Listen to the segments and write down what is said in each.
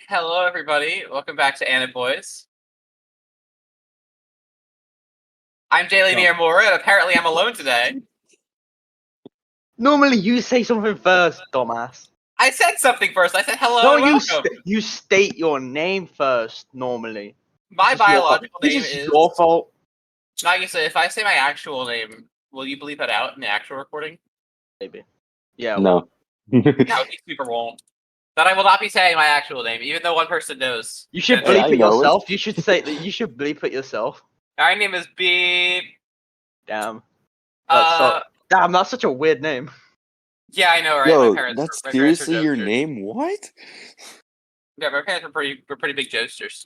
Hello, everybody. Welcome back to Anime Boys. I'm Miyamura, and apparently I'm alone today. Normally you say something first, dumbass. I said something first. I said hello No, and welcome. you state your name first, normally. My biological This name is is your fault. Nagisa. If I say my actual name, will you bleep it out in the actual recording? Maybe. Yeah. No. No, he super won't. But I will not be saying my actual name, even though one person knows. You should Then- bleep I it know it. yourself. You should say that. You should bleep it yourself. My name is Beep. Damn. Uh, Damn, that's such a weird name. yeah, I know, right? Yo, my parents. that's my parents are seriously your jokesters. name? What? Yeah, my parents were pretty big jokesters.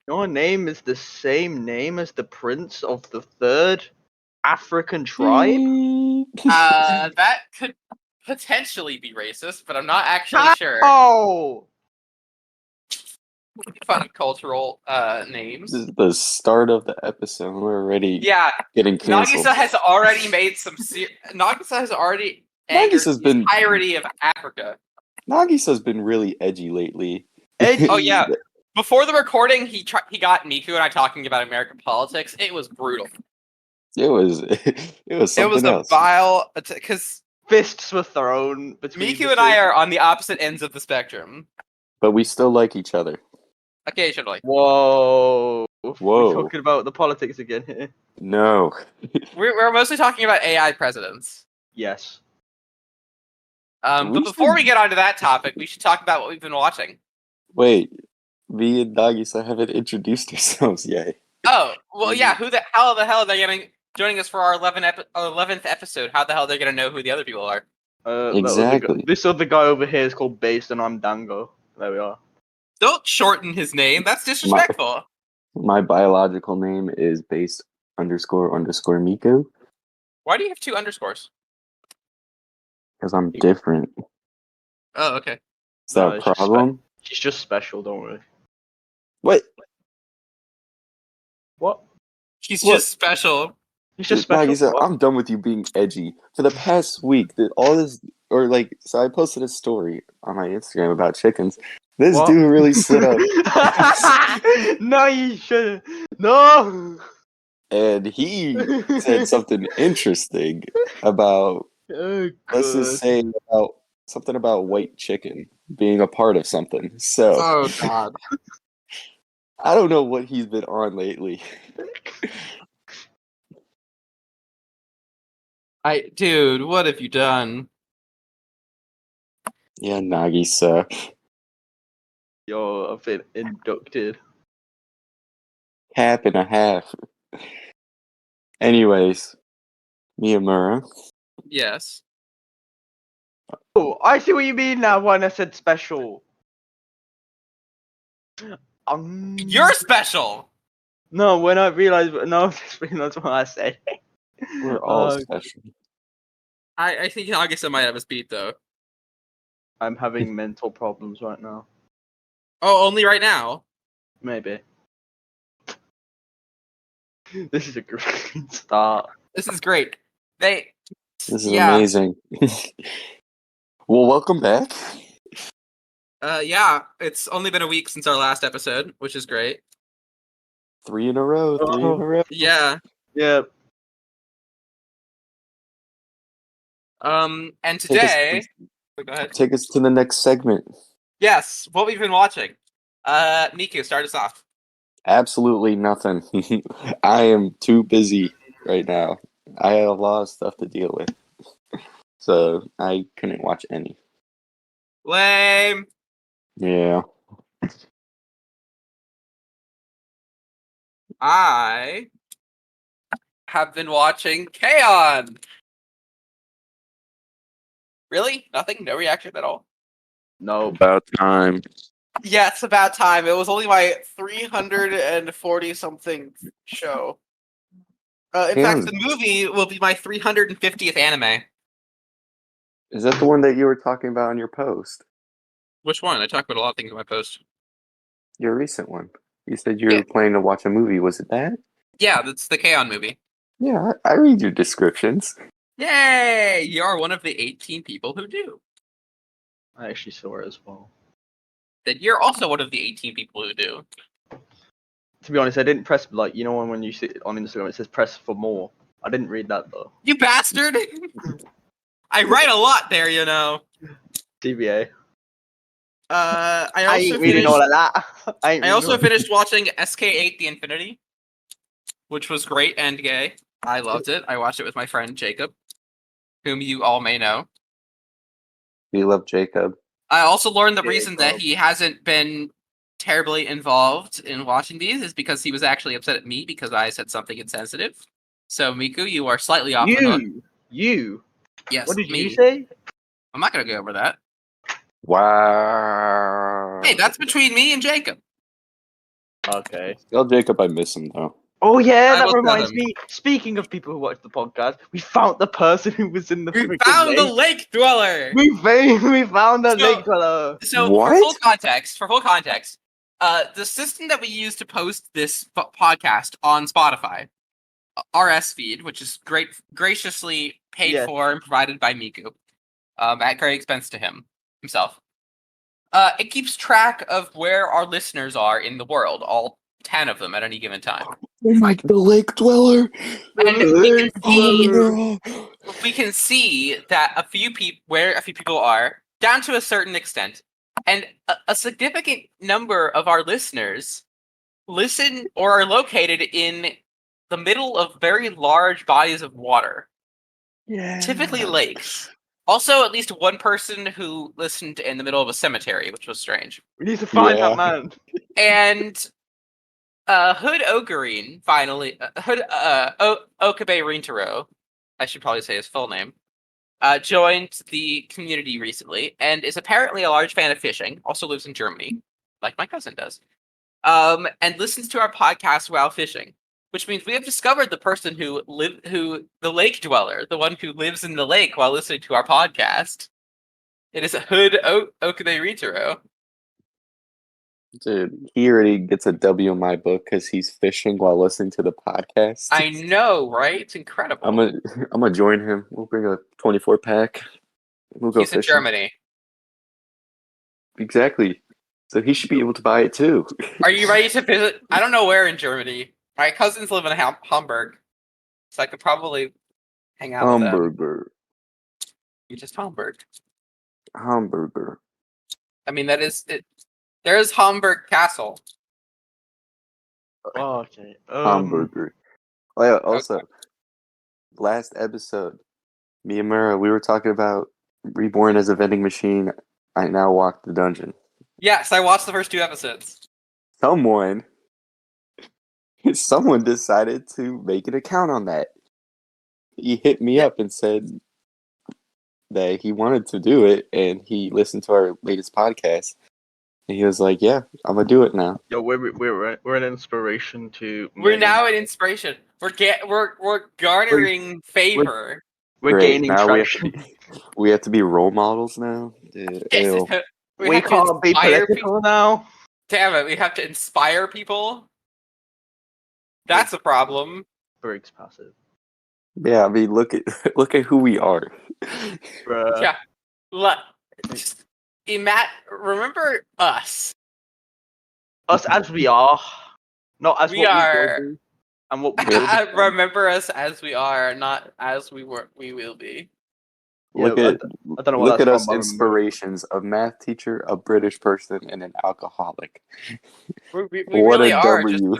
Your name is the same name as the prince of the third African tribe. That could potentially be racist, but I'm not actually sure. Oh. Fun cultural names. This is the start of the episode. We're already Yeah, getting canceled. Nagisa has already made some. Nagisa has already angered Nagisa's the been entirety of Africa. Nagisa's been really edgy lately. Edgy. Oh yeah. Before the recording, he got Miku and I talking about American politics. It was brutal. It was something It was a else. vile because Fists were thrown between. Miku and I are on the opposite ends of the spectrum. But we still like each other. Occasionally, Whoa. Whoa. We're talking about the politics again here. No. we're mostly talking about AI presidents. Yes. But before we get onto that topic, we should talk about what we've been watching. Wait. Me and Nagisa haven't introduced ourselves yet. Oh, well, yeah. How the hell are they joining us for our 11th episode? How the hell are they gonna know who the other people are? Exactly. This other guy over here is called Based, and I'm Dango. There we are. Don't shorten his name. That's disrespectful. My biological name is based _ Miku. Why do you have 2 underscores? Because I'm different. Oh, okay. Is that No, a it's just problem? She's just special, don't worry. What? What? He's What? just special. He's just special. Nagisa, What? I'm done with you being edgy. For the past week, all this, so I posted a story on my Instagram about chickens. This What? dude really stood up, No, you shouldn't. No. and he said something interesting about, Oh, let's just say, about something about white chicken being a part of something. So, Oh God. I don't know what he's been on lately. Dude, what have you done? Yeah, Nagisa. Yo, I've been inducted. Half and a half. Anyways, Miyamura. Yes. Oh, I see what you mean now when I said special. You're special. No, when I realized, no, that's what I said. We're all special. I think Nagisa might have us beat though. I'm having mental problems right now. Oh, only right now. Maybe. This is a great start. This is great. This is Yeah. amazing. Well, welcome back. Yeah, it's only been a week since our last episode, which is great. 3 in a row. Yeah. Yeah. And today, go ahead. Take us to the next segment. Yes, what we've been watching. Miku, start us off. Absolutely nothing. I am too busy right now. I have a lot of stuff to deal with. So I couldn't watch any. Lame. Yeah. I have been watching K-On! Really? Nothing? No reaction at all? No. About time. Yeah, it's about time. It was only my 340 something show. In fact, the movie will be my 350th anime. Is that the one that you were talking about on your post? Which one? I talk about a lot of things in my post. Your recent one. You said you were planning to watch a movie. Was it that? Yeah, that's the K-On! Movie. Yeah, I read your descriptions. Yay! You are one of the 18 people who do. I actually saw it as well. then you're also one of the 18 people who do. To be honest, I didn't press when you see it on Instagram it says press for more. I didn't read that though. You bastard! I write a lot there, you know. DBA. I I also ain't reading finished. all of that. I also finished watching SK8 The Infinity, which was great and gay. I loved it. I watched it with my friend Jacob, whom you all may know. We love Jacob. I also learned the reason that Jacob. he hasn't been terribly involved in watching these is because he was actually upset at me because I said something insensitive. So Miku, you are slightly off the hook. You. Yes, What did me. you say? I'm not gonna go over that. Wow. Hey, that's between me and Jacob. Okay. Tell Jacob I miss him though. Oh yeah, I that will tell reminds him. me. Speaking of people who watch the podcast, we found the person who was in the We freaking found the lake. lake dweller. We found the So- lake dweller. So What? for full context, the system that we use to post this podcast on Spotify, RS feed, which is graciously paid Yes. for and provided by Miku, at great expense to himself. It keeps track of where our listeners are in the world, all 10 of them at any given time. Oh my, the lake dweller. And Oh, we can see that a few people are, down to a certain extent, and a significant number of our listeners listen or are located in the middle of very large bodies of water, yeah. typically lakes. Also, at least one person who listened in the middle of a cemetery, which was strange. We need to find Yeah. that man. And Hood Ocarine finally, Okabe Rintaro, I should probably say his full name, joined the community recently and is apparently a large fan of fishing. Also lives in Germany, like my cousin does, and listens to our podcast while fishing. Which means we have discovered the person the lake dweller, the one who lives in the lake while listening to our podcast. It is Hood Okabe Rintaro. Dude, he already gets a W in my book because he's fishing while listening to the podcast. I know, right? It's incredible. I'm gonna join him. We'll bring a 24 pack. We'll go He's in fishing. Germany. Exactly. So he should be able to buy it too. Are you ready to visit? I don't know where in Germany. My cousins live in Hamburg, so I could probably hang out with them. Hamburger. You just Hamburg. Hamburger. I mean, that is it. There is Hamburg Castle. Oh, okay. Hamburger. Oh yeah, also, last episode, Miyamura, we were talking about reborn as a vending machine. I now walk the dungeon. Yes, I watched the first 2 episodes. Someone decided to make an account on that. He hit me up and said that he wanted to do it, and he listened to our latest podcast. And he was like, "Yeah, I'm gonna do it now." Yo, we're an inspiration to. We're many. now an inspiration. We're garnering favor. We're Great, gaining now traction. we have to be role models now. Dude, ew. We have to can't be inspire political now. Damn it, we have to inspire people. That's a problem. Briggs passive. Yeah, I mean, look at who we are. Bruh. Yeah. Just remember us. Us as we are, not as We what are- we will be, and what we will become. Remember us as we are, not as we will be. Yeah, Look I at don't know what look at that's us from, but- inspirations: a math teacher, a British person, and an alcoholic. We What really a are. W!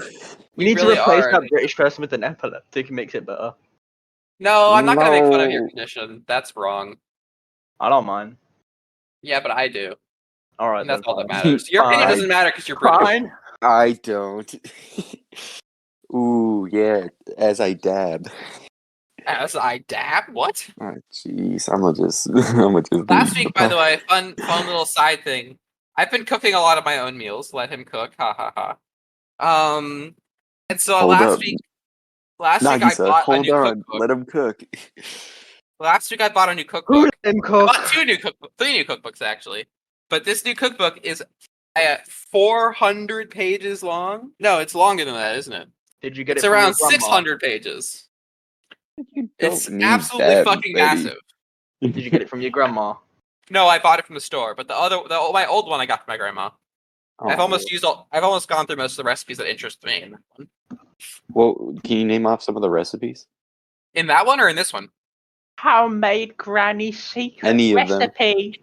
We need really to replace are. that British person with an epileptic. It makes it better. No, I'm not gonna make fun of your No. condition. That's wrong. I don't mind. Yeah, but I do. All right, And that's then, all that fine. matters. Your opinion Fine. doesn't matter because you're British. Fine. I don't. Ooh, yeah. As I dab. As I dab? What? Oh, jeez, I'm gonna just Last leave week, by the way, fun little side thing. I've been cooking a lot of my own meals. Let him cook. Ha ha ha. And so Hold last up. week I Nagisa, bought a hold new on. cookbook. Let him cook. Last week I bought a new Who cookbook. let him I cook? bought 3 new cookbooks actually. But this new cookbook is 400 pages long. No, it's longer than that, isn't it? Did you get It's it from your around grandma? 600 pages. You It's don't need absolutely that fucking many. massive. Did you get it from your grandma? No, I bought it from the store, but my old one I got from my grandma. I've Oh, almost gone through most of the recipes that interest me in that one. well, can you name off some of the recipes? In that one or in this one? How made Granny's secret Any of them. recipe?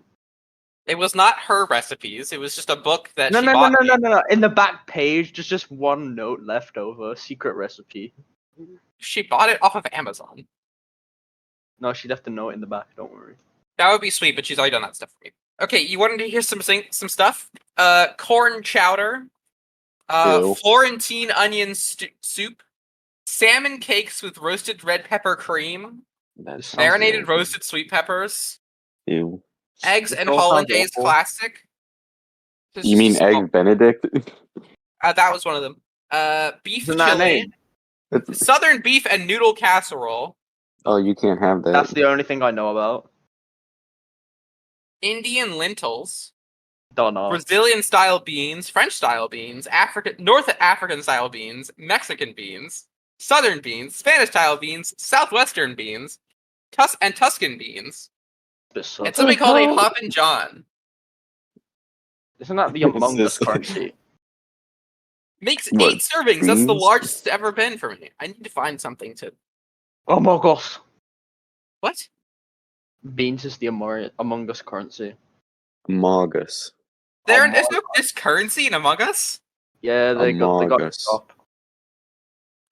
It was not her recipes. It was just a book that No, she no, no, bought no, me. no, no, no. In the back page, there's just one note left over. Secret recipe. She bought it off of Amazon. No, she left a note in the back. Don't worry. That would be sweet, but she's already done that stuff for me. Okay, you wanted to hear some stuff? Corn chowder, Ew. Florentine onion soup, salmon cakes with roasted red pepper cream, That sounds marinated nasty. roasted sweet peppers, Ew. eggs This and all sounds hollandaise awful. classic. This You is mean just small- egg Benedict? that was one of them. Beef Isn't that a chili, name? southern beef and noodle casserole, Oh, you can't have that. That's the only thing I know about. Indian lentils, Don't know. Brazilian style beans, French style beans, North African style beans, Mexican beans, Southern beans, Spanish style beans, Southwestern beans, Tuscan beans, This and sucks. something called a hell? Hop and John. Isn't that the What is Among Us this? currency? Makes What, 8 servings. That's the beans? largest it's ever been for me. I need to find something to. Among Us. What? Beans is the Among Us currency. Amogus. There's no this currency in Among Us? Yeah, they got Among it Us. up.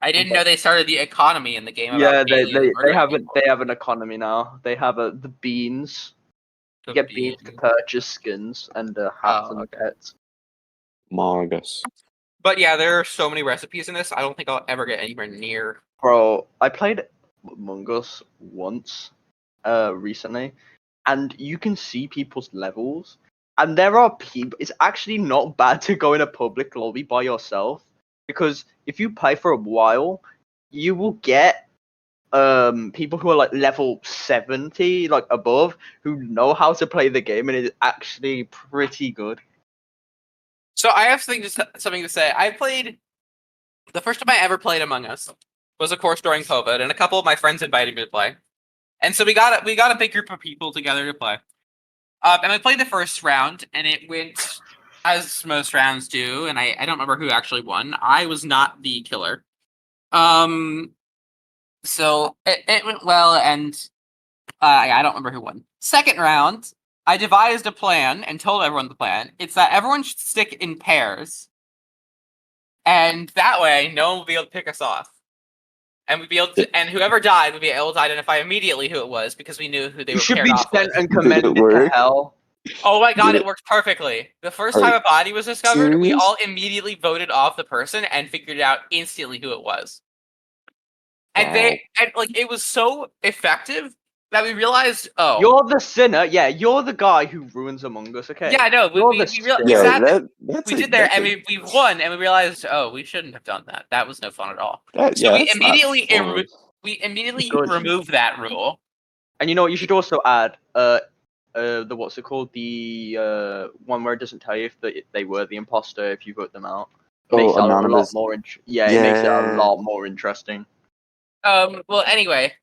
I didn't know they started the economy in the game. Yeah, About they aliens murdering people. have an economy now. They have the beans. The You get beans to beans. purchase skins and hats Oh, and okay. pets. Amogus. But yeah, there are so many recipes in this. I don't think I'll ever get anywhere near. Bro, I played Among Us once, recently, and you can see people's levels. And there are people. It's actually not bad to go in a public lobby by yourself, because if you play for a while, you will get people who are like level 70, like above, who know how to play the game, and it is actually pretty good. So I have something to say. I played the first time I ever played Among Us was of course during COVID, and a couple of my friends invited me to play, and so we got a big group of people together to play. And I played the first round, and it went as most rounds do, and I don't remember who actually won. I was not the killer. So it went well, and I don't remember who won. Second round, I devised a plan and told everyone the plan. It's that everyone should stick in pairs, and that way no one will be able to pick us off. And we'd be able to, and whoever died would be able to identify immediately who it was because we knew who they You were should paired be off sent with. and commended to work? hell. Oh my god, Did it it- worked perfectly. The first Are time you a body was discovered, we serious? all immediately voted off the person and figured out instantly who it was. And it was so effective that we realized, oh, You're the sinner. Yeah, you're the guy who ruins Among Us. Okay. yeah, no, You're we the sat Yeah, there, that's we a, did there, that's and a- we won, and we realized, oh, we shouldn't have done that. That was no fun at all. that, So yeah, we that's not fun. immediately Good. removed that rule. And you know what? You should also add the what's it called? The one where it doesn't tell you if they were the imposter if you vote them out. It Oh, makes it a lot anonymous. more. It makes it a Yeah. lot more interesting. Well, anyway,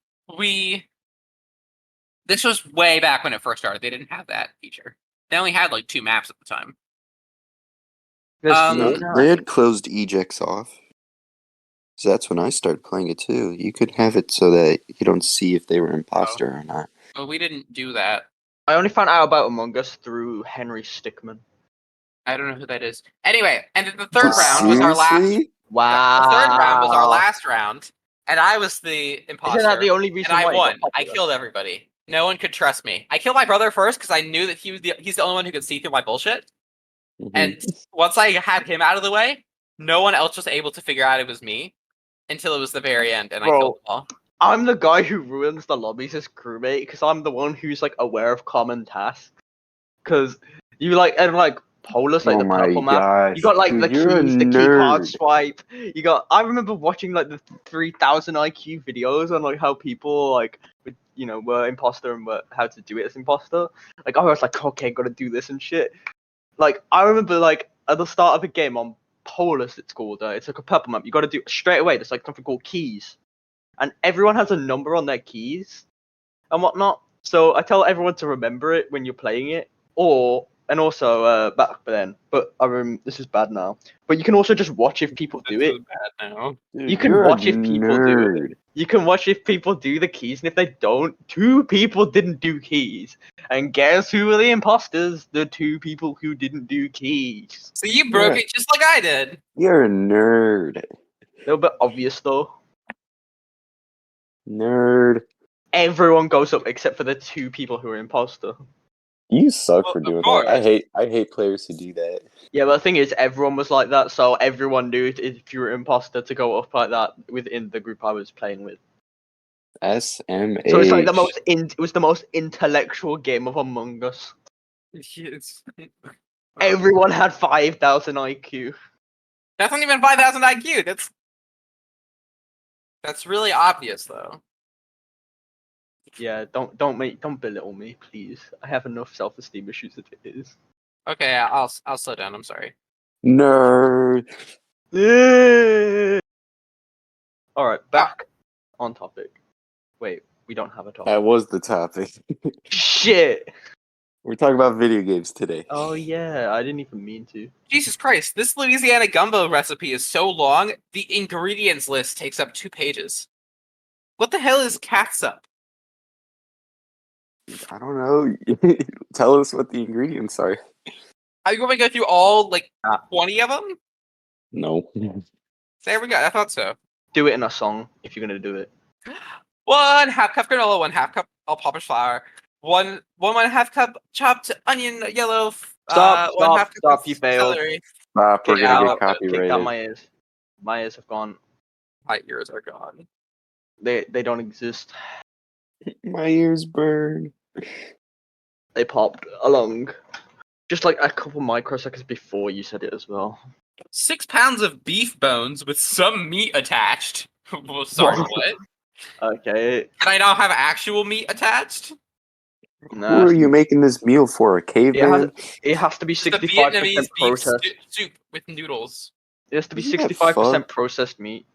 this was way back when it first started. They didn't have that feature. They only had like 2 maps at the time. They had closed ejects off. So that's when I started playing it too. You could have it so that you don't see if they were imposter or not. But we didn't do that. I only found out about Among Us through Henry Stickmin. I don't know who that is. Anyway, and the third round was Seriously? our last. Wow. The third round was our last round, and I was the imposter. Isn't that the only reason and why I it got won. I popular? killed everybody. No one could trust me. I killed my brother first because I knew that he's the only one who could see through my bullshit. Mhm. And once I had him out of the way, no one else was able to figure out it was me until it was the very end, and I killed them all. I'm the guy who ruins the lobbies as crewmate because I'm the one who's like aware of common tasks. Because you like and like Polus, like Oh the my purple map. gosh, You got like dude, the you're a keys, the key card nerd. swipe. You got. I remember watching like the 3000 IQ videos on like how people like were imposter and how to do it as imposter. Like I was like, okay, gotta do this and shit. Like I remember like at the start of a game on Polus, it's called. It's like a purple map. You gotta do straight away. There's like something called keys, and everyone has a number on their keys and whatnot. So I tell everyone to remember it when you're playing it, or And also, back then, but this is bad now. But you can also just watch if people do This it. is bad now. Dude, You can you're watch a if people do it. nerd. You can watch if people do the keys, and if they don't, 2 people didn't do keys. And guess who were the imposters? The 2 people who didn't do keys. So you broke Yeah. it just like I did. You're a nerd. A little bit obvious though. Nerd. Everyone goes up except for the 2 people who are imposter. You suck Well, for of doing that. course. I hate players who do that. Yeah, but the thing is, everyone was like that, so everyone knew if you were imposter to go up like that within the group I was playing with. SMH. So it's like it was the most intellectual game of Among Us. Yes. Everyone had 5,000 IQ. That's not even 5,000 IQ. That's really obvious, though. Yeah, don't belittle me, please. I have enough self-esteem issues as it is. Okay, I'll slow down. I'm sorry. Nerd. All right, back on topic. Wait, we don't have a topic. That was the topic. Shit. We're talking about video games today. Oh yeah, I didn't even mean to. Jesus Christ! This Louisiana gumbo recipe is so long. The ingredients list takes up 2 pages. What the hell is catsup? I don't know. Tell us what the ingredients are. Are you going to go through all like Ah. 20 of them? No. There we go. I thought so. Do it in a song if you're gonna do it. 1/2 cup granola, 1/2 cup all-purpose flour, 1/2 cup chopped onion yellow. Stop, 1/2 cup stop, you failed. celery. Stop, we're Kick gonna out, get kick out copyrighted. my ears. My ears have gone. My ears are gone. They don't exist. My ears burn. They popped along. Just like a couple microseconds before you said it as well. 6 pounds of beef bones with some meat attached. Well, sorry, what? Okay. Can I now have actual meat attached? Who are you making this meal for? A caveman? It has to be It's the 65% Vietnamese beef processed. soup with noodles. It has to be Isn't that 65% fun? processed meat.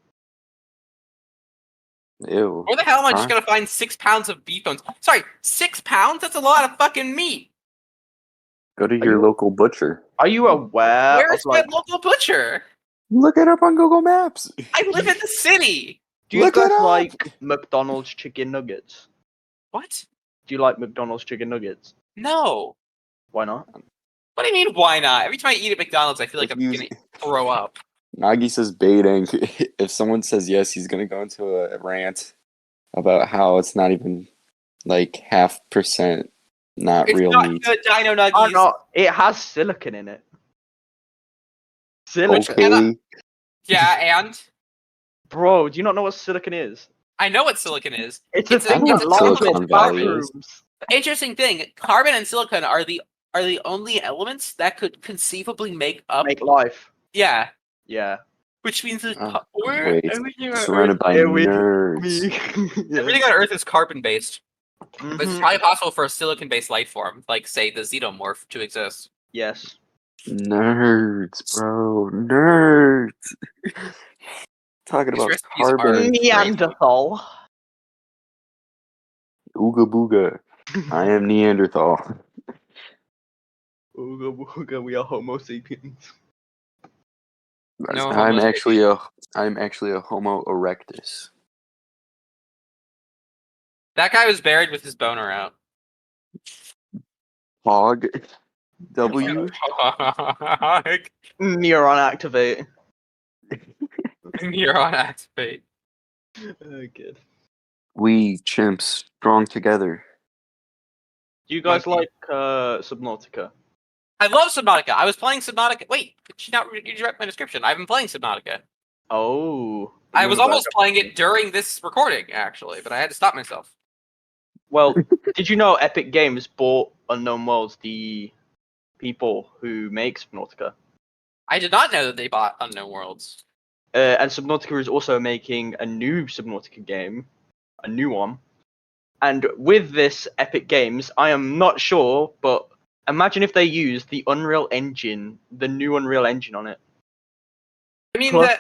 Ew. Where the hell am I just Huh? gonna find 6 pounds of beef bones? Sorry, 6 pounds? That's a lot of fucking meat. Go to your you- local butcher. Are you aware Where of is my like? local butcher? Look it up on Google Maps. I live in the city. Do you Look it guys up! like McDonald's chicken nuggets? What? Do you like McDonald's chicken nuggets? No. Why not? What do you mean? Why not? Every time I eat at McDonald's, I feel like If I'm you- gonna throw up. Nagi says baiting. If someone says yes, he's gonna go into a rant about how it's not even like 0.5% not It's real not meat. good Dino Oh Nuggies. no, it has silicon in it. Silicon. Okay. Yeah, and Bro, do you not know what silicon is? I know what silicon is. It's a It's a- thing it's that a lies chemical in Valley is. bathrooms. Interesting thing: carbon and silicon are the only elements that could conceivably make up. Make life. Yeah, Yeah. which means that Oh, we're- great. everything on Surrounded Earth, by nerds. everything on Earth is carbon based. But it's Mhm. probably possible for a silicon based life form, like say the xenomorph, to exist. Yes. Nerds, bro. Nerds. Talking These about recipes carbon are- and Neanderthal. ooga booga. I am Neanderthal. Ooga booga, we are Homo sapiens. No I'm Homo actually a Homo erectus. That guy was buried with his boner out. Hog. W. Neuron activate. Neuron activate. Oh, good. We chimps strong together. Do you guys Monkey. like Subnautica? I love Subnautica. I was playing Subnautica. Wait, did you not read my description? I've been playing Subnautica. Oh. I you was wanna almost back up? playing it during this recording, actually, but I had to stop myself. Well, did you know Epic Games bought Unknown Worlds, the people who make Subnautica? I did not know that they bought Unknown Worlds. And Subnautica is also making a new Subnautica game, a new one. And with this Epic Games, I am not sure, but imagine if they used the Unreal Engine, the new Unreal Engine on it. I mean, Plus-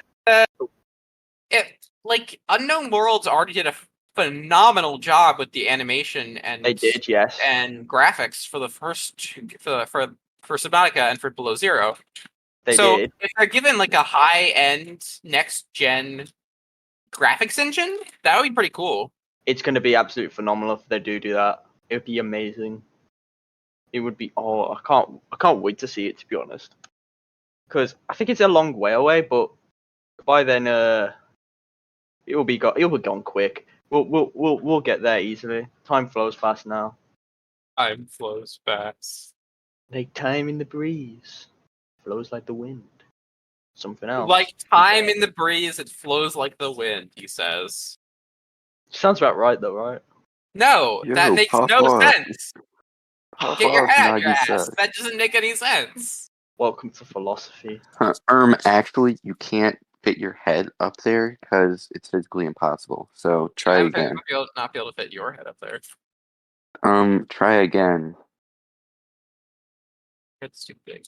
like Unknown Worlds already did a phenomenal job with the animation and They did, yes. and graphics for the first for for Subnautica and for Below Zero. They so did. if they're given like a high-end next-gen graphics engine, that would be pretty cool. It's going to be absolutely phenomenal if they do that. It would be amazing. It would be. Oh, I can't wait to see it, to be honest. Because I think it's a long way away, but by then, it will be gone quick. We'll get there easily. Time flows fast now. Time flows fast. Like time in the breeze, flows like the wind. Something else. Like time in the breeze, it flows like the wind, he says. Sounds about right, though, right? No, Yo, that makes pop no off. sense. Pop Get your off, head out your Nagisa. ass. That doesn't make any sense. Welcome to philosophy. Actually, you can't fit your head up there because it's physically impossible. So try I'm again. not be able to fit your head up there. Try again. It's too big.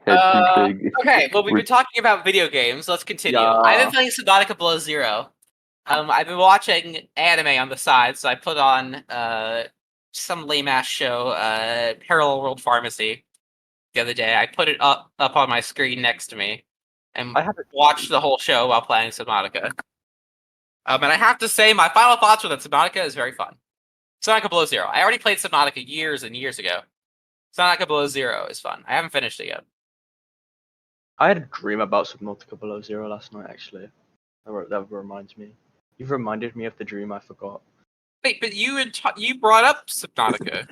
Head too big. Okay, well, we've been talking about video games. Let's continue. Yeah. I've been playing Subnautica Below Zero. I've been watching anime on the side, so I put on some lame ass show, Parallel World Pharmacy, the other day. I put it up on my screen next to me, and I haven't watched the whole show while playing Subnautica. And I have to say, my final thoughts are that Subnautica is very fun. Subnautica Below Zero. I already played Subnautica years and years ago. Subnautica Below Zero is fun. I haven't finished it yet. I had a dream about Subnautica Below Zero last night, actually. That reminds me. You've reminded me of the dream I forgot. Wait, but you brought up Subnautica.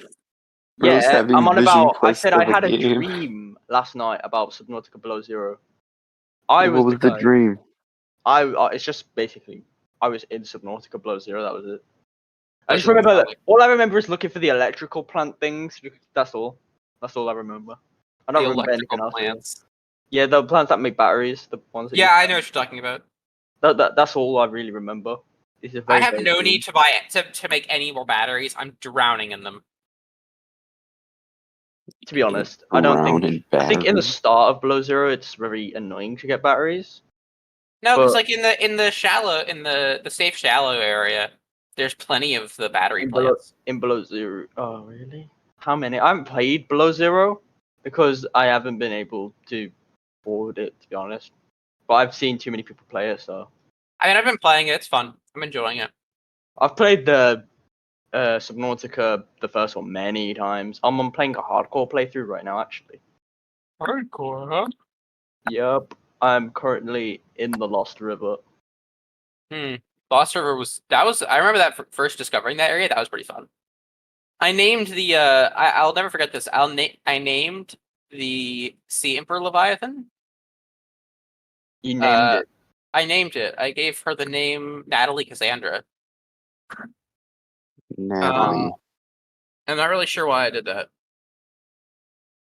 Bro's Yeah, having I'm on vision about. I quest said of I had a game. dream last night about Subnautica Below Zero. What was the guy. dream? It's just basically I was in Subnautica Below Zero. That was it. I just Doesn't remember sound that. like- All I remember is looking for the electrical plant things. That's all. That's all I remember. I don't the remember anything electrical else. Really. plants. Yeah, the plants that make batteries. The ones that. Yeah, I know what you're talking about. That's all I really remember. It's a I very, have very no dream. need to buy to make any more batteries. I'm drowning in them. To be honest, I don't Drown think. in I think in the batteries. start of Below Zero, it's very annoying to get batteries. No, because But- like in the shallow the safe shallow area, there's plenty of the battery In plants. Below Zero. Oh, really? How many? I haven't played Below Zero because I haven't been able to afford it, to be honest. But I've seen too many people play it, so I mean, I've been playing it. It's fun. I'm enjoying it. I've played the Subnautica, the first one, many times. I'm playing a hardcore playthrough right now, actually. Hardcore, huh? Yep, I'm currently in the Lost River. Lost River was I remember that first discovering that area. That was pretty fun. I named the I'll never forget this. I named the Sea Emperor Leviathan. You named it. I named it. I gave her the name Natalie Cassandra. Natalie. I'm not really sure why I did that.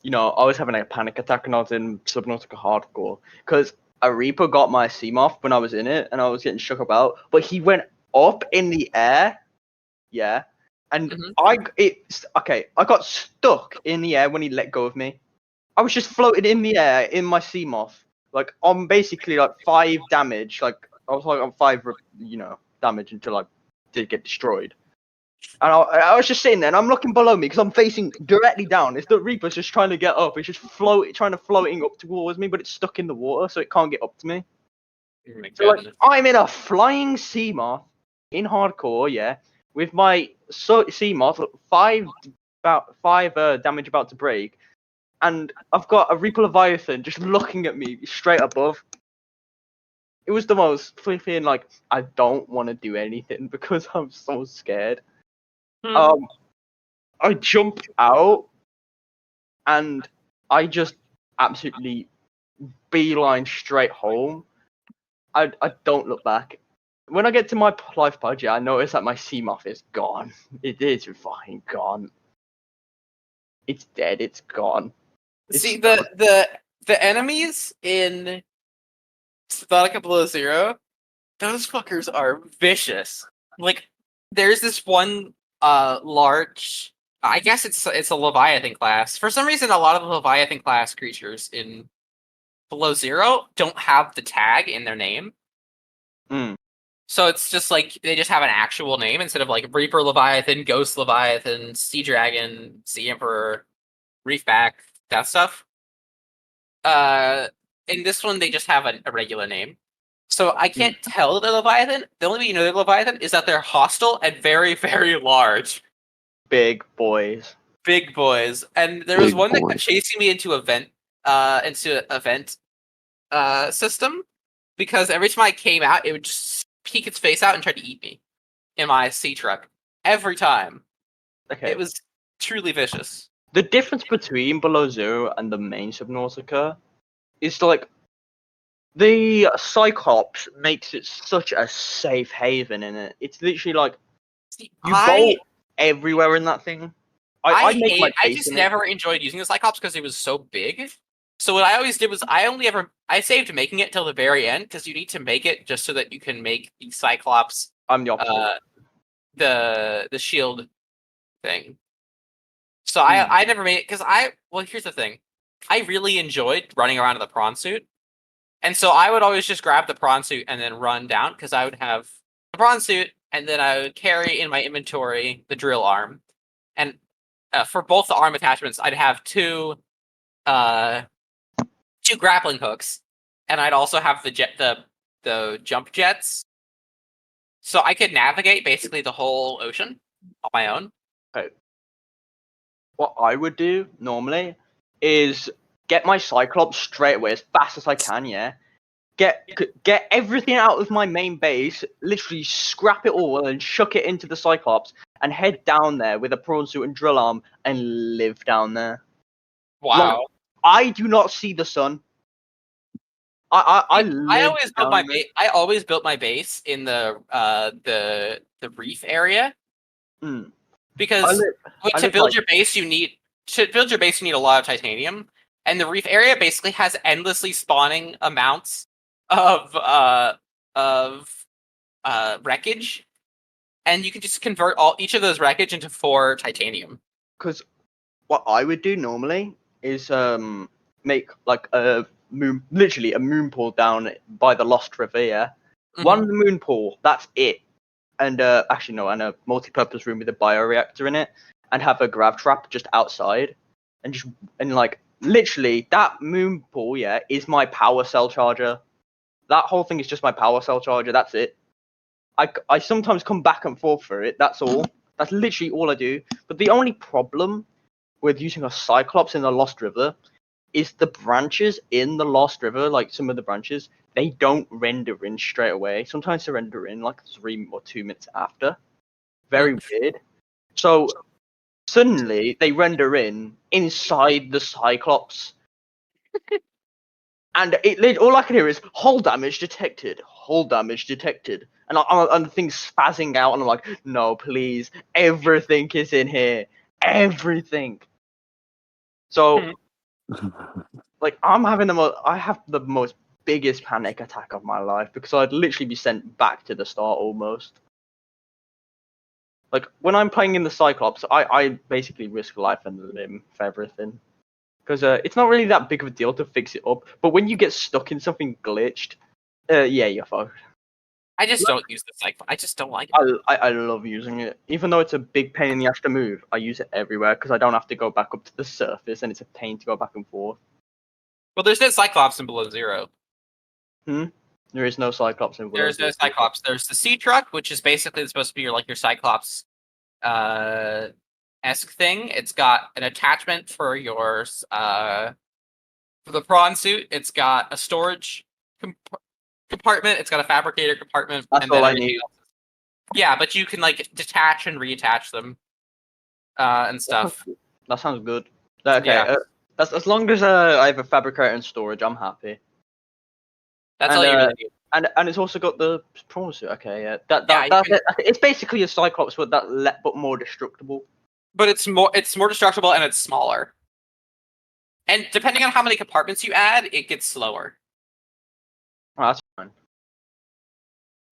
You know, I was having a panic attack when I was in Subnautica Hardcore because a Reaper got my Seamoth when I was in it, and I was getting shook about. But he went up in the air, yeah, and I got stuck in the air when he let go of me. I was just floating in the air in my Seamoth, like on basically like 5 damage. Like I was like on 5, damage until I did get destroyed. And I was just sitting there, and I'm looking below me because I'm facing directly down. It's the Reaper's just trying to get up. It's just trying to floating up towards me, but it's stuck in the water, so it can't get up to me. Oh my So like, goodness. I'm in a flying Seamoth in hardcore, yeah, with my Seamoth about 5 damage about to break, and I've got a Reaper Leviathan just looking at me straight above. It was the most flipping, like, I don't want to do anything because I'm so scared. I jump out and I just absolutely beeline straight home. I don't look back. When I get to my life pod, yeah, I notice that my Seamoth is gone. It is fucking gone. It's dead. It's gone. See the enemies in Subnautica Below Zero, those fuckers are vicious. Like, there's this one large. I guess it's a Leviathan class. For some reason, a lot of the Leviathan class creatures in Below Zero don't have the tag in their name. Mm. So it's just like they just have an actual name instead of like Reaper Leviathan, Ghost Leviathan, Sea Dragon, Sea Emperor. reef back, that stuff. In this one, they just have a regular name. So I can't tell the Leviathan. The only way you know they're Leviathan is that they're hostile and very, very large. Big boys. Big boys. And there was Big one that kept boys. chasing me into a vent system, because every time I came out, it would just peek its face out and try to eat me in my sea truck. Every time. Okay. It was truly vicious. The difference between Below Zero and the main Subnautica is like the Cyclops makes it such a safe haven in it. It's literally like See, you bolt everywhere in that thing. I make my I base just in never enjoyed using the Cyclops because it was so big. So what I always did was I saved making it till the very end, because you need to make it just so that you can make the Cyclops I'm the opposite. the shield thing. So I never made it because here's the thing. I really enjoyed running around in the prawn suit. And so I would always just grab the prawn suit and then run down, because I would have the prawn suit and then I would carry in my inventory the drill arm. And for both the arm attachments, I'd have two grappling hooks, and I'd also have the jump jets, so I could navigate basically the whole ocean on my own. What I would do normally is get my Cyclops straight away as fast as I can. Yeah, get everything out of my main base, literally scrap it all and chuck it into the Cyclops, and head down there with a prawn suit and drill arm and live down there. Wow. Like, I do not see the sun. I always built my base in the reef area, because to build your base you need a lot of titanium, and the reef area basically has endlessly spawning amounts of wreckage, and you can just convert each of those wreckage into 4 titanium. Because what I would do normally is make like a moon pool down by the Lost River. Yeah, one moon pool. That's it. And actually no, and a multi-purpose room with a bioreactor in it, and have a grav trap just outside, and like literally that moon pool, yeah, is my power cell charger. That whole thing is just my power cell charger. That's it. I sometimes come back and forth for it. That's all. That's literally all I do. But the only problem with using a Cyclops in the Lost River is the branches in the Lost River, like some of the branches, they don't render in straight away. Sometimes they render in like 3 or 2 minutes after. Very weird. So suddenly they render in inside the Cyclops. And all I can hear is hull damage detected, hull damage detected. And the thing's spazzing out, and I'm like, no, please, everything is in here. Everything. So like I have the most biggest panic attack of my life, because I'd literally be sent back to the start almost. Like when I'm playing in the Cyclops, I basically risk life and limb for everything, because it's not really that big of a deal to fix it up. But when you get stuck in something glitched, yeah, you're fucked. I just don't use the cycle. I just don't like it. I love using it, even though it's a big pain in the ass to move. I use it everywhere because I don't have to go back up to the surface, and it's a pain to go back and forth. Well, there's no Cyclops in Below Zero. There is no Cyclops in Below There's no Cyclops. There's the sea truck, which is basically supposed to be your Cyclops esque thing. It's got an attachment for your for the prawn suit. It's got a storage compartment. It's got a fabricator compartment. That's all I need. Yeah, but you can detach and reattach them and stuff. That sounds good. Okay, yeah. As long as I have a fabricator and storage, I'm happy. That's all you really need. And it's also got the prawn suit. Okay, yeah. It's basically a Cyclops, but more destructible. But it's more destructible, and it's smaller. And depending on how many compartments you add, it gets slower. Oh, that's fine.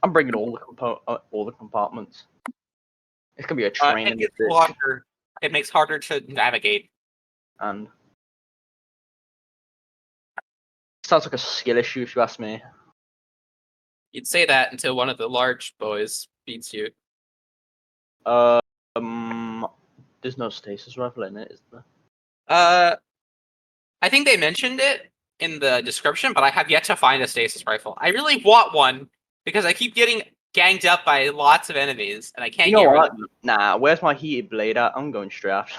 I'm bringing all the compartments. It's gonna be a train. It makes harder to navigate. And sounds like a skill issue, if you ask me. You'd say that until one of the large boys beats you. There's no stasis rifle in it, is there? I think they mentioned it in the description, but I have yet to find a stasis rifle. I really want one because I keep getting ganged up by lots of enemies, and I can't You know get rid what? of them. Nah, where's my heated blade at? I'm going straight after.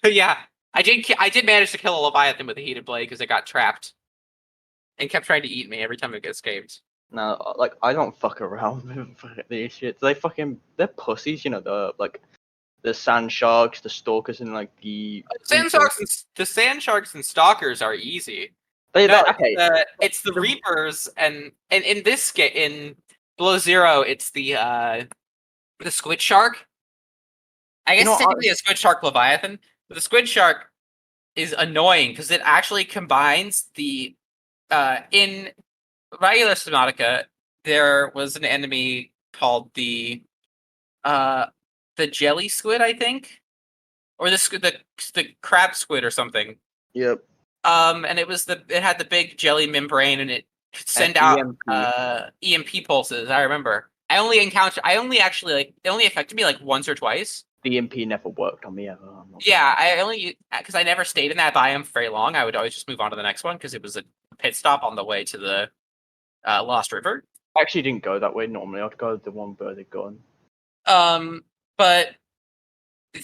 But yeah, I did manage to kill a Leviathan with a heated blade because it got trapped and kept trying to eat me every time it escaped. No, like I don't fuck around with these shit. They're pussies, you know. The sand sharks, the stalkers, and like the The sand sharks and stalkers are easy. They, No, okay. it's the Reapers, and in this game in Below Zero, it's the squid shark. I You guess know, it's technically a squid shark Leviathan, but the squid shark is annoying because it actually combines the in regular Subnautica, there was an enemy called uh the jelly squid, I think, or the crab squid or something. Yep. And it had the big jelly membrane, and it could send out EMP. EMP pulses. I remember. I only actually like it only affected me like once or twice. The EMP never worked on me ever. Yeah, I only because I never stayed in that biome for very long. I would always just move on to the next one because it was a pit stop on the way to the Lost River. I actually didn't go that way. Normally, I'd go the one where they're gone. But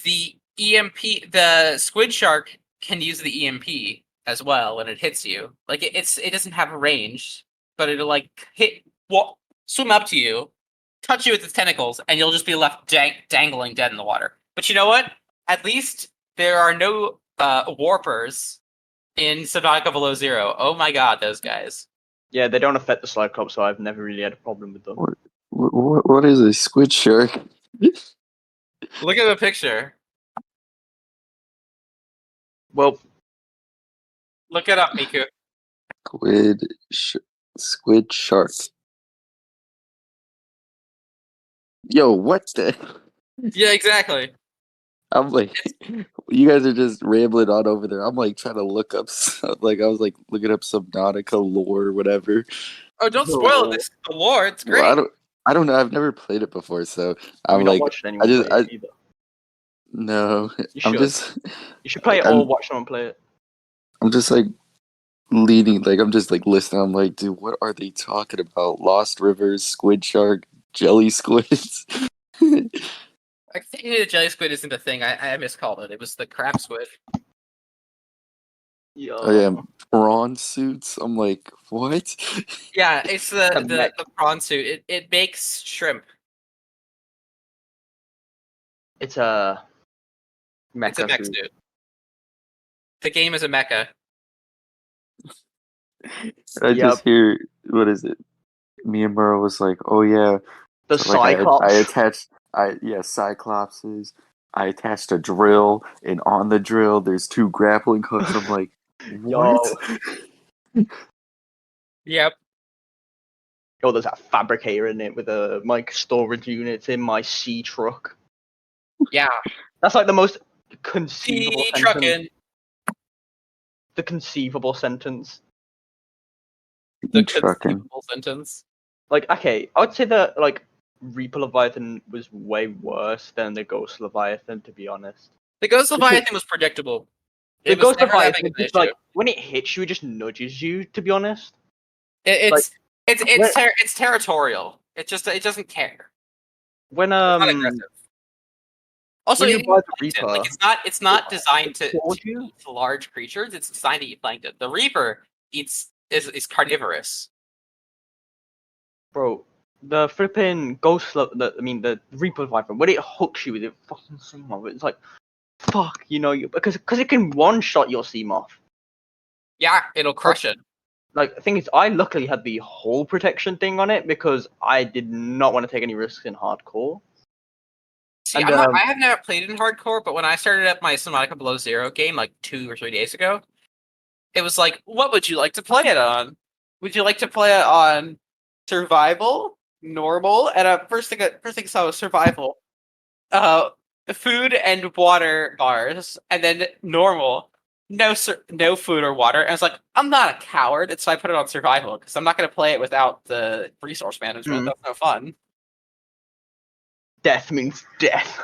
the EMP, the squid shark can use the EMP as well when it hits you. Like it doesn't have a range, but it'll like swim up to you, touch you with its tentacles, and you'll just be left dangling dead in the water. But you know what? At least there are no warpers in Subnautica Below Zero. Oh my god, those guys. Yeah, they don't affect the Cyclops, so I've never really had a problem with them. What is a squid shark? Look at the picture. Well, Look it up, Miku. Squid shark. Yo, what the? Yeah, exactly. I'm like, you guys are just rambling on over there. I'm like trying to look up, like I was like looking up Subnautica lore or whatever. Oh, don't spoil this. The lore, it's great. Well, I don't know. I've never played it before, so I'm we've like, not watched anyone play it either. no, You I'm should. just, You should play it or watch someone play it. I'm just like leading, like I'm just like listening. I'm like, dude, what are they talking about? Lost Rivers, squid shark, jelly squids. I think the jelly squid isn't a thing. I miscalled it. It was the crab squid. Yeah. Oh yeah, prawn suits. I'm like, what? Yeah, it's The mech. the prawn suit. It makes shrimp. It's a mecha It's a mech suit. suit. The game is a mecha. I just hear, what is it? Miyamura was like, oh yeah, The so, like, Cyclops. I attached, Cyclopses. I attached a drill, and on the drill, there's 2 grappling hooks. I'm like, what? Yep. Oh, there's a fabricator in it with my storage units in my sea truck. Yeah. That's like the most conceivable Sea sentence. truckin'. The conceivable sentence. The Trucking. conceivable sentence. Like, okay, I would say that like Reaper Leviathan was way worse than the Ghost Leviathan, to be honest. The Ghost Leviathan was predictable. The It was Ghost never that Leviathan, big of an just, like issue. when it hits you, it just nudges you. To be honest, It's territorial. It doesn't care. when It's not aggressive. Also, when you it buy eats the plankton. Reaper, Like it's not designed to towards you. eat large creatures. It's designed to eat plankton. The Reaper is carnivorous. Bro, the flipping the Reaper Leviathan, when it hooks you with it fucking Seamoth, it's like, fuck, you know, because it can one-shot your Seamoth. Yeah, it'll crush it. Like, the thing is, I luckily had the hull protection thing on it because I did not want to take any risks in hardcore. See, And, I have never played in hardcore, but when I started up my Subnautica Below Zero game like 2 or 3 days ago, it was like, what would you like to play it on? Would you like to play it on survival, normal, and first thing I saw was survival. Food and water bars, and then normal. No food or water. And I was like, I'm not a coward, and so I put it on survival because I'm not going to play it without the resource management. That's no fun. Death means death.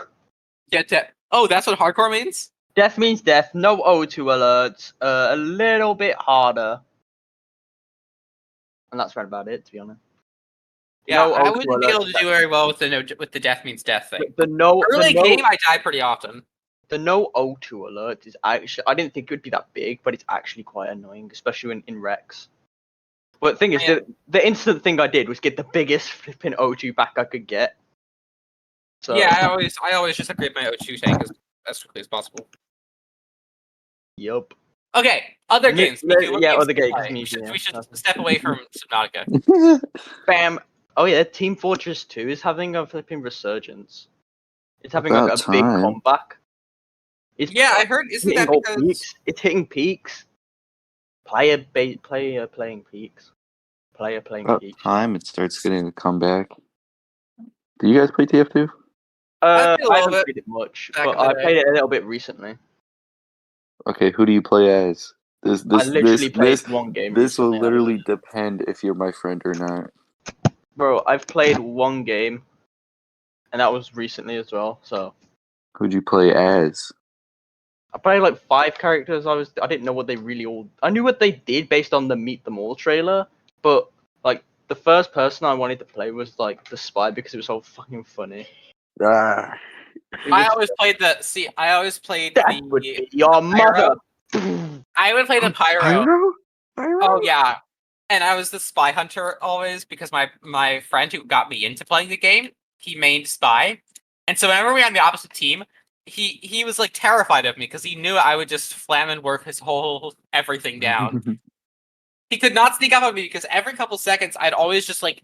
Oh, that's what hardcore means? Death means death. No O2 alerts. A little bit harder. And that's right about it, to be honest. Yeah, No I O2 wouldn't be able alerts. to do very well with the death means death thing. The Early game, I die pretty often. The no O2 alert is actually, I didn't think it would be that big, but it's actually quite annoying, especially in Rex. But the thing is, the instant thing I did was get the biggest flipping O2 back I could get. So, Yeah, I always just upgrade my O2 tank as quickly as possible. Yup. Okay, other games. Miku, what Yeah, games other do you games. play? Yeah. We should step away from Subnautica. Bam. Oh yeah, Team Fortress 2 is having a flipping resurgence. It's having About like a big time. comeback. It's Yeah, I heard. Isn't hitting that all because peaks. It's hitting peaks. Player playing peaks. Player playing About peaks. time it starts getting a comeback. Do you guys play TF2? I I played a little haven't bit played it much, back but in the I day. played it a little bit recently. Okay, who do you play as? I literally played one game This will recently. literally depend if you're my friend or not. Bro, I've played one game, and that was recently as well. So Who'd you play as? I played like 5 characters. I didn't know what they really all. I knew what they did based on the Meet Them All trailer, but like the first person I wanted to play was like the spy because it was so fucking funny. Ah, I always played the. I always played That would the. be your mother. I would play the pyro. Pyro? Oh yeah, and I was the spy hunter always because my friend who got me into playing the game, he mained spy, and so whenever we were on the opposite team, he was like terrified of me because he knew I would just flam and work his whole everything down. He could not sneak up on me because every couple seconds I'd always just like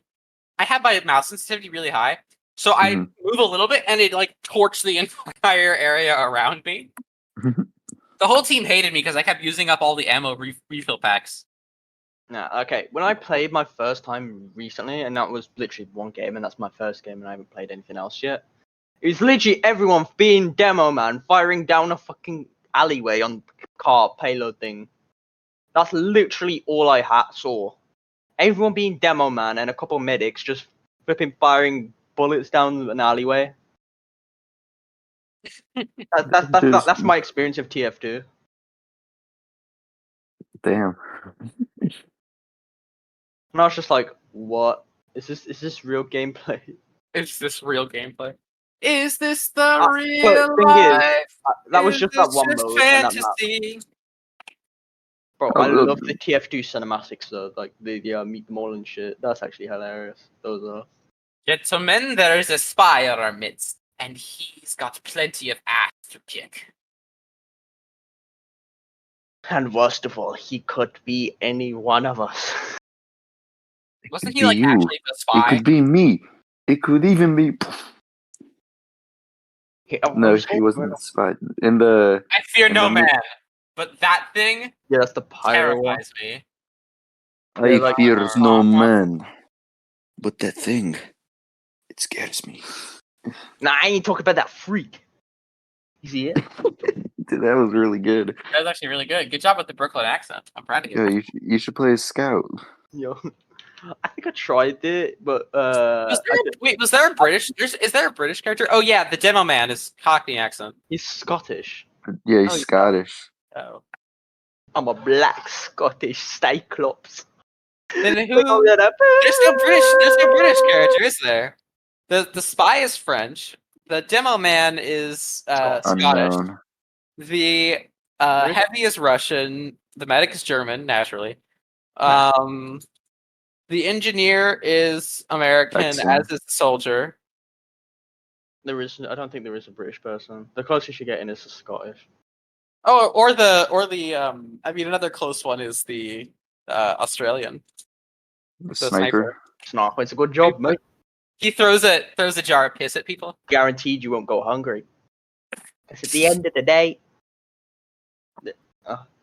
I had my mouse sensitivity really high, so I'd move a little bit and it'd like torch the entire area around me. The whole team hated me because I kept using up all the ammo refill packs. Nah, okay. When I played my first time recently, and that was literally one game, and that's my first game, and I haven't played anything else yet. It was literally everyone being demo man, firing down a fucking alleyway on car payload thing. That's literally all I saw. Everyone being demo man and a couple medics just flipping firing bullets down an alleyway. That's my experience of TF2. Damn. And I was just like, what? Is this real gameplay? Is this real gameplay? Is this the real thing life? That was Is just that this one just mode and that map. fantasy? Bro, I love the TF2 cinematics though, like the Meet Them All and shit. That's actually hilarious. Those are. Gentlemen, there is a spy in our midst, and he's got plenty of ass to kick. And worst of all, he could be any one of us. Wasn't he like actually the spy? It could be me. It could even be. No, he wasn't the spy. In the. I fear no man, but that thing Yeah, that's the pyro one. terrifies me. I fear no man, but that thing, it scares me. Nah, I ain't talking about that freak. You see it? Dude, that was really good. That was actually really good. Good job with the Brooklyn accent. I'm proud of you. Yeah, you should play as Scout. Yo, I think I tried it, but was there a British? Is there a British character? Oh yeah, the demo man is Cockney accent. he's Scottish. Yeah, he's Scottish. Oh. I'm a black Scottish Cyclops. Then who? There's no British character, is there? The spy is French. The demo man is Scottish. Unknown. The heavy is Russian. The medic is German, naturally. The engineer is American, as is the soldier. I don't think there is a British person. The closest you're getting is a Scottish. Oh, or the I mean, another close one is the Australian. The sniper. Sniper, it's a good job, mate. He throws a jar of piss at people. Guaranteed you won't go hungry. Because at the end of the day,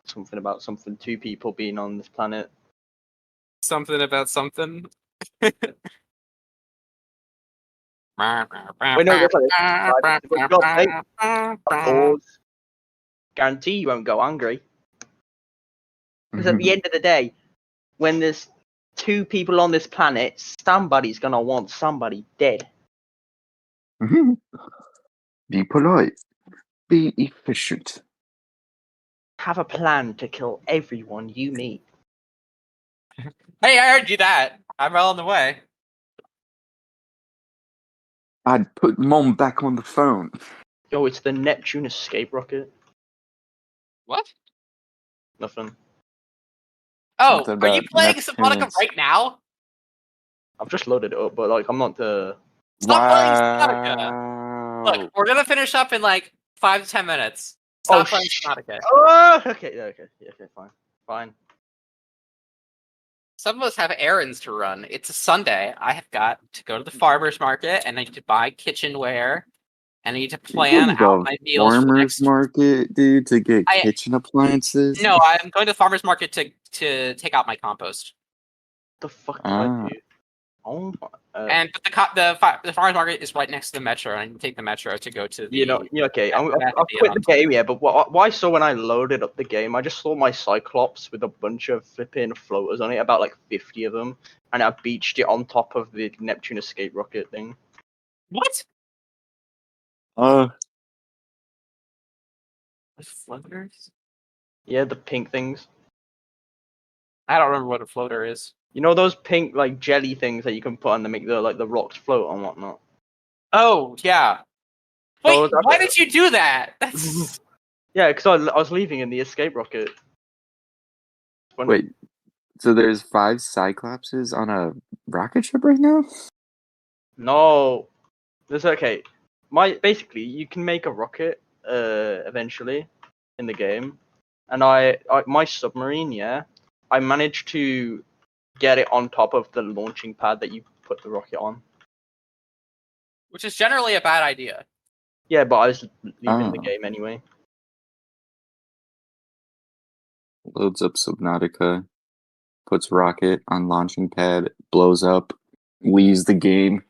something about something. 2 people being on this planet. Something about something. Wait, no, guarantee you won't go hungry. Because at the end of the day, when there's 2 people on this planet, somebody's gonna want somebody dead. Be polite. Be efficient. have a plan to kill everyone you meet. Hey, I heard you that. I'm well on the way. I'd put Mom back on the phone. Yo, it's the Neptune escape rocket. What? Nothing. Oh, Something are you about playing Subnautica Neptune's. right now? I've just loaded it up, but like I'm not the. Stop playing Subnautica. Wow. Look, we're gonna finish up in like 5 to 10 minutes. Stop playing Subnautica. Oh, okay, yeah, okay, fine. Some of us have errands to run. It's a Sunday. I have got to go to the farmer's market and I need to buy kitchenware and I need to plan You go out to my the meals for farmer's next. market, dude, to get I- kitchen appliances. No, I'm going to the farmer's market to take out my compost. The fuck did I do? Oh my. And but the farmer's market is right next to the metro, and I can take the metro to go to the. Yeah, okay. I'll That could be quit an the game, yeah. But what I saw when I loaded up the game, I just saw my Cyclops with a bunch of flipping floaters on it, about like 50 of them, and I beached it on top of the Neptune escape rocket thing. What? Uh, The floaters? Yeah, the pink things. I don't remember what a floater is. You know those pink like jelly things that you can put on to make the rocks float and whatnot. Oh yeah. Wait, Those are why the- did you do that? That's Yeah, because I was leaving in the escape rocket. Funny. wait. So there's 5 Cyclopses on a rocket ship right now? No, that's okay. Basically, you can make a rocket eventually in the game, and my submarine, yeah, I managed to get it on top of the launching pad that you put the rocket on. which is generally a bad idea. Yeah, but I was leaving the Oh. game anyway. Loads up Subnautica, puts rocket on launching pad, blows up, leaves the game,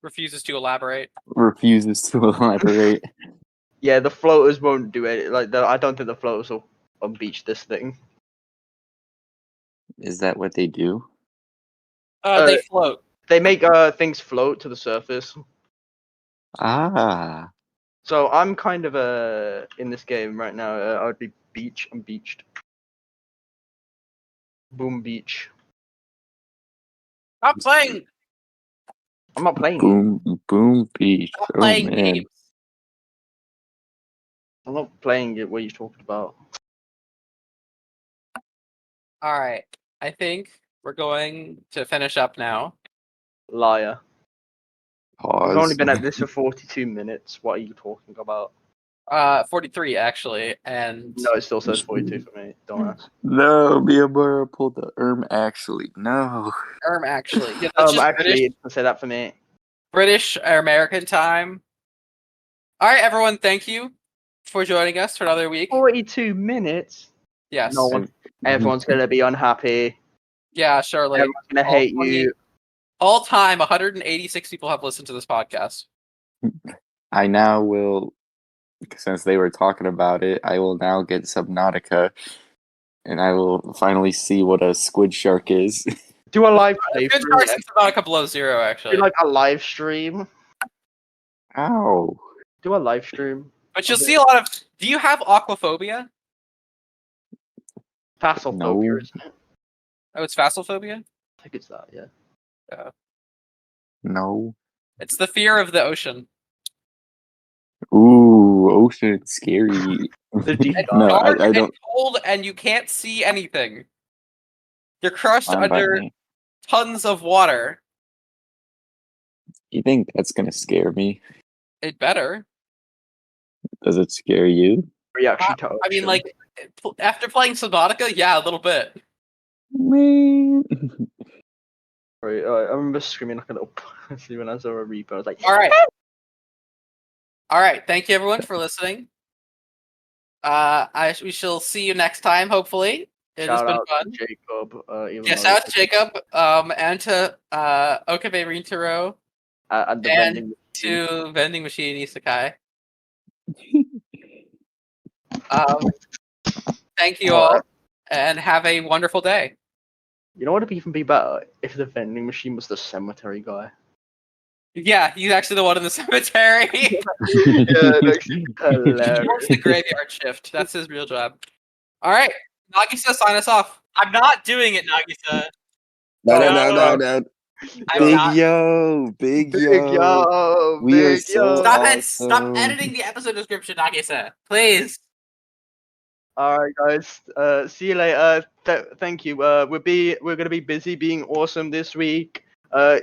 Refuses to elaborate. refuses to elaborate. Yeah, the floaters won't do it. I don't think the floaters will unbeach this thing. Is that what they do? They float. They make things float to the surface. Ah. So I'm kind of in this game right now. I would be beach. I'm beached. Boom beach. Stop playing. I'm not playing. Boom beach. Stop Oh playing man. games. I'm not playing it. What are you talking about? All right. I think we're going to finish up now. Liar. Pause. We've only been at this for 42 minutes. What are you talking about? 43 actually, and No, it still says 42 for me. Don't ask. No, Miyamura pulled the actually. No. actually, yeah, that's just Actually, it doesn't say that for me. British or American time. All right, everyone, thank you for joining us for another week. 42 minutes. Yes. No one. Everyone's gonna be unhappy. Yeah, surely. Everyone's gonna hate you. All time, 186 people have listened to this podcast. I now will, since they were talking about it, I will now get Subnautica, and I will finally see what a squid shark is. Do a live Good playthrough. Sharks is about a couple of zero, actually. Do like a live stream. Ow. Do a live stream. But you'll see a lot of. Do you have aquaphobia? Phasmophobia, No. isn't it? Oh, it's phasmophobia? I think it's that, yeah. No. It's the fear of the ocean. Ooh, ocean scary. The deep It's dive. No, dark I and don't. cold, and you can't see anything. You're crushed Fine by under me. tons of water. You think that's gonna scare me? It better. Does it scare you? Reaction to I mean, ocean. like, after playing Subnautica, yeah, a little bit. Man. Sorry, I remember screaming like an up when I saw a reaper. I was like, All right. All right. Thank you, everyone, for listening. We shall see you next time. Hopefully, it has shout been out fun. to Jacob. Even Yeah, though shout out to Jacob, and to Okabe Rintaro, at the and vending machine. to Vending Machine Isekai. Thank you all, and have a wonderful day. You know what would even be better if the vending machine was the cemetery guy. Yeah, he's actually the one in the cemetery. Yeah, that's hilarious. He works the graveyard shift. That's his real job. All right, Nagisa, sign us off. I'm not doing it, Nagisa. No. I'm Big not. yo, big Big yo. yo, We are big so yo. Stop awesome. it! Stop editing the episode description, Nagisa. Please. All right, guys. See you later. Thank you. We're gonna be busy being awesome this week.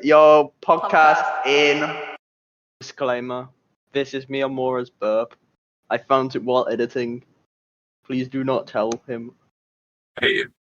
Your podcast in disclaimer. This is Miyamura's burp. I found it while editing. Please do not tell him. Hey,